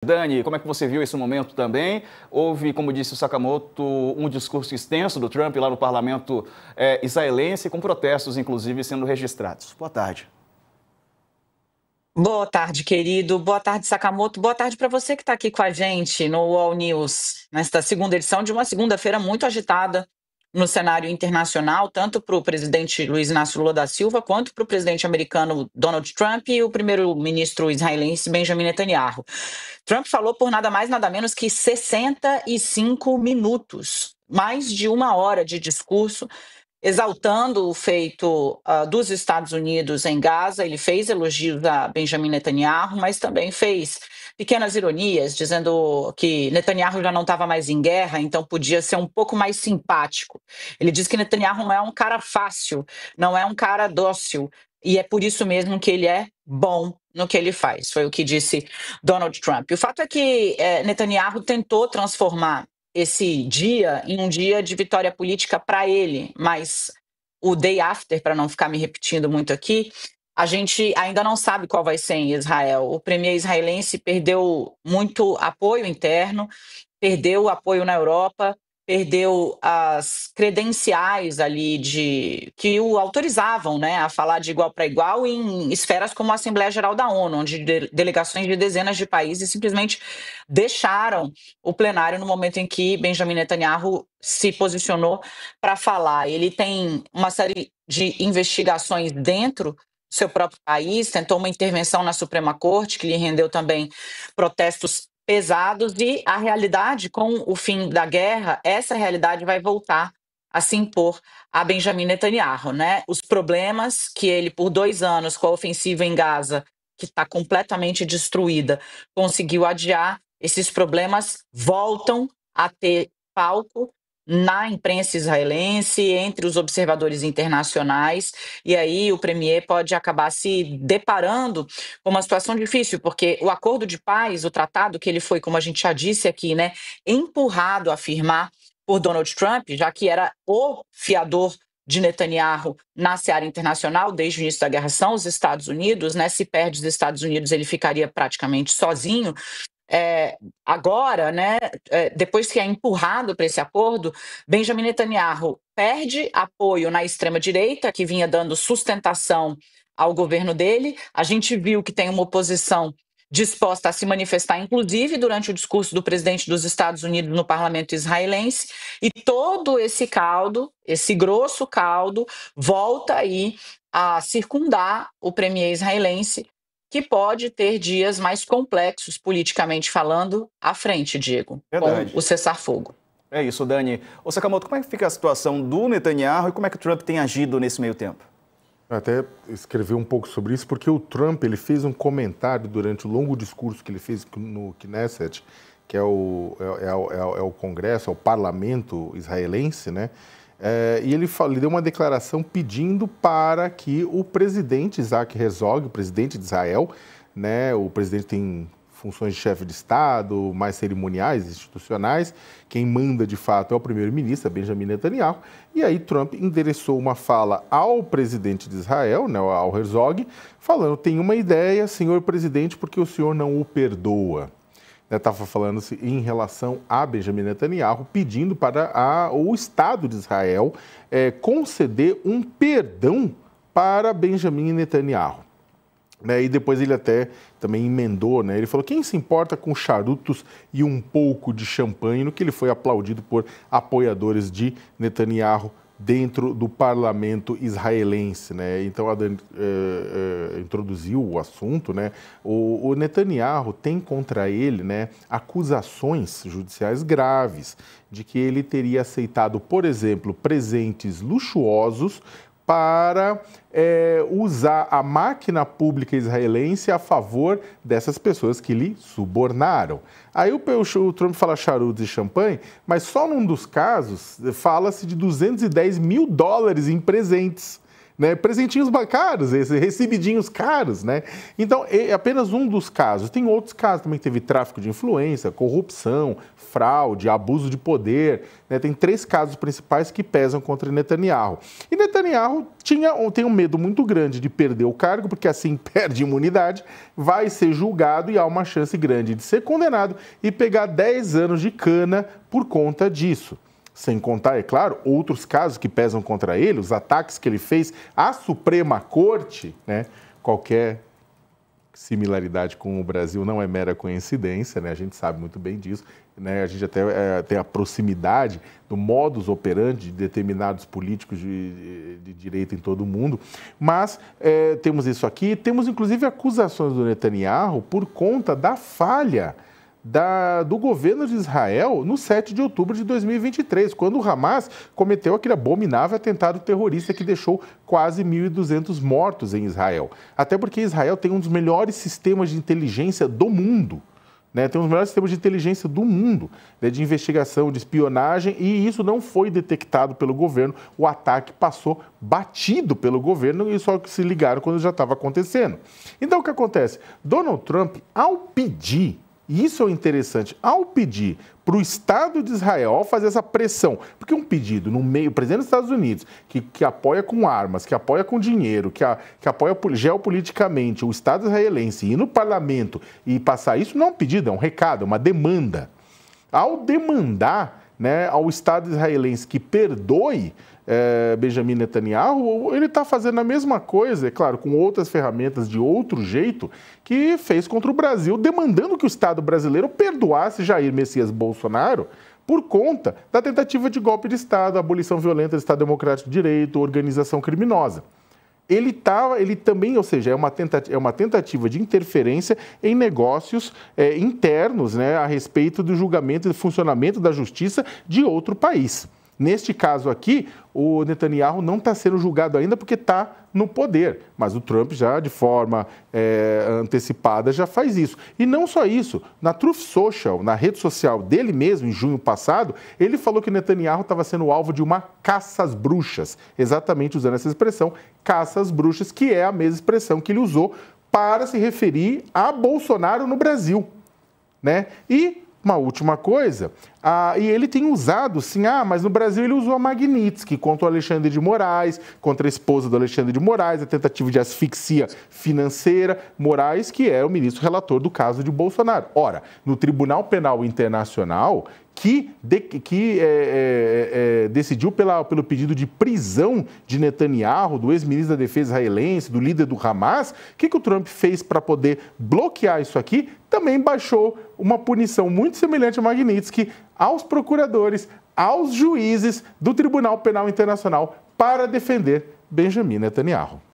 Dani, como é que você viu esse momento também? Houve, como disse o Sakamoto, um discurso extenso do Trump lá no parlamento israelense, com protestos, inclusive, sendo registrados. Boa tarde. Boa tarde, querido. Boa tarde, Sakamoto. Boa tarde para você que está aqui com a gente no All News, nesta segunda edição de uma segunda-feira muito agitada no cenário internacional, tanto para o presidente Luiz Inácio Lula da Silva, quanto para o presidente americano Donald Trump e o primeiro-ministro israelense Benjamin Netanyahu. Trump falou por nada mais, nada menos que 65 minutos, mais de uma hora de discurso, exaltando o feito dos Estados Unidos em Gaza. Ele fez elogios a Benjamin Netanyahu, mas também fez pequenas ironias, dizendo que Netanyahu já não estava mais em guerra, então podia ser um pouco mais simpático. Ele diz que Netanyahu não é um cara fácil, não é um cara dócil, e é por isso mesmo que ele é bom no que ele faz. Foi o que disse Donald Trump. O fato é que Netanyahu tentou transformar esse dia em um dia de vitória política para ele, mas o day after, para não ficar me repetindo muito aqui, a gente ainda não sabe qual vai ser em Israel. O premier israelense perdeu muito apoio interno, perdeu apoio na Europa, perdeu as credenciais ali que o autorizavam, né, a falar de igual para igual em esferas como a Assembleia Geral da ONU, onde delegações de dezenas de países simplesmente deixaram o plenário no momento em que Benjamin Netanyahu se posicionou para falar. Ele tem uma série de investigações dentro do seu próprio país, tentou uma intervenção na Suprema Corte, que lhe rendeu também protestos pesados, e a realidade, com o fim da guerra, essa realidade vai voltar a se impor a Benjamin Netanyahu, né? Os problemas que ele, por 2 anos, com a ofensiva em Gaza, que está completamente destruída, conseguiu adiar, esses problemas voltam a ter palco na imprensa israelense, entre os observadores internacionais, e aí o premier pode acabar se deparando com uma situação difícil, porque o acordo de paz, o tratado que ele foi, como a gente já disse aqui, né, empurrado a firmar por Donald Trump, já que era o fiador de Netanyahu na seara internacional desde o início da guerra, são os Estados Unidos, né? Se perde os Estados Unidos, ele ficaria praticamente sozinho. Agora, né, depois que é empurrado para esse acordo, Benjamin Netanyahu perde apoio na extrema-direita, que vinha dando sustentação ao governo dele. A gente viu que tem uma oposição disposta a se manifestar, inclusive durante o discurso do presidente dos Estados Unidos no parlamento israelense, e todo esse caldo, esse grosso caldo, volta aí a circundar o premier israelense, que pode ter dias mais complexos, politicamente falando, à frente, Diego, Verdade. com o cessar-fogo. É isso, Dani. Ô, Sakamoto, como é que fica a situação do Netanyahu e como é que o Trump tem agido nesse meio tempo? Eu até escrevi um pouco sobre isso, porque o Trump ele fez um comentário durante o longo discurso que ele fez no Knesset, que é o Congresso, é o parlamento israelense, né? E ele deu uma declaração pedindo para que o presidente Isaac Herzog, o presidente de Israel, né? O presidente tem funções de chefe de Estado, mais cerimoniais, institucionais. Quem manda, de fato, é o primeiro-ministro, Benjamin Netanyahu. E aí Trump endereçou uma fala ao presidente de Israel, né, ao Herzog, falando: tem uma ideia, senhor presidente, porque o senhor não o perdoa. Estava falando em relação a Benjamin Netanyahu, pedindo para o Estado de Israel conceder um perdão para Benjamin Netanyahu. E depois ele até também emendou, né? Ele falou: quem se importa com charutos e um pouco de champanhe, no que ele foi aplaudido por apoiadores de Netanyahu dentro do parlamento israelense, né? Então a Dani introduziu o assunto, né? O Netanyahu tem contra ele, né, acusações judiciais graves de que ele teria aceitado, por exemplo, presentes luxuosos para usar a máquina pública israelense a favor dessas pessoas que lhe subornaram. Aí o Trump fala charutos e champanhe, mas só num dos casos fala-se de $210 mil em presentes, né? Presentinhos caros, recebidinhos caros, né? Então, é apenas um dos casos. Tem outros casos também, teve tráfico de influência, corrupção, fraude, abuso de poder, né? Tem 3 casos principais que pesam contra Netanyahu. E Netanyahu tem um medo muito grande de perder o cargo, porque assim perde imunidade, vai ser julgado e há uma chance grande de ser condenado e pegar 10 anos de cana por conta disso. Sem contar, é claro, outros casos que pesam contra ele, os ataques que ele fez à Suprema Corte, né? Qualquer similaridade com o Brasil não é mera coincidência, né? A gente sabe muito bem disso, né? A gente até tem a proximidade do modus operandi de determinados políticos de direita em todo o mundo, mas temos isso aqui, temos inclusive acusações do Netanyahu por conta da falha do governo de Israel no 7 de outubro de 2023, quando o Hamas cometeu aquele abominável atentado terrorista que deixou quase 1.200 mortos em Israel. Até porque Israel tem um dos melhores sistemas de inteligência do mundo, né? Tem um dos melhores sistemas de inteligência do mundo, né? De investigação, de espionagem, e isso não foi detectado pelo governo. O ataque passou batido pelo governo e só que se ligaram quando já estava acontecendo. Então o que acontece? Donald Trump, ao pedir, e isso é interessante, ao pedir para o Estado de Israel, ao fazer essa pressão, porque um pedido no meio, o presidente dos Estados Unidos, que apoia com armas, que apoia com dinheiro, que apoia geopoliticamente o Estado israelense, ir no parlamento e passar isso, não é um pedido, é um recado, é uma demanda. Ao demandar, né, ao Estado israelense que perdoe Benjamin Netanyahu, ele está fazendo a mesma coisa, é claro, com outras ferramentas, de outro jeito, que fez contra o Brasil, demandando que o Estado brasileiro perdoasse Jair Messias Bolsonaro por conta da tentativa de golpe de Estado, abolição violenta do Estado Democrático de Direito, organização criminosa. Ele também, ou seja, é uma tentativa de interferência em negócios internos, né, a respeito do julgamento e do funcionamento da justiça de outro país. Neste caso aqui, o Netanyahu não está sendo julgado ainda porque está no poder, mas o Trump já, de forma antecipada, já faz isso. E não só isso, na Truth Social, na rede social dele mesmo, em junho passado, ele falou que Netanyahu estava sendo alvo de uma caça às bruxas, exatamente usando essa expressão, caça às bruxas, que é a mesma expressão que ele usou para se referir a Bolsonaro no Brasil, né? E uma última coisa, e ele tem usado, sim, mas no Brasil ele usou a Magnitsky contra o Alexandre de Moraes, contra a esposa do Alexandre de Moraes, a tentativa de asfixia financeira, Moraes, que é o ministro relator do caso de Bolsonaro. Ora, no Tribunal Penal Internacional, que decidiu pelo pedido de prisão de Netanyahu, do ex-ministro da Defesa israelense, do líder do Hamas, o que o Trump fez para poder bloquear isso aqui? Também baixou uma punição muito semelhante a Magnitsky aos procuradores, aos juízes do Tribunal Penal Internacional para defender Benjamin Netanyahu.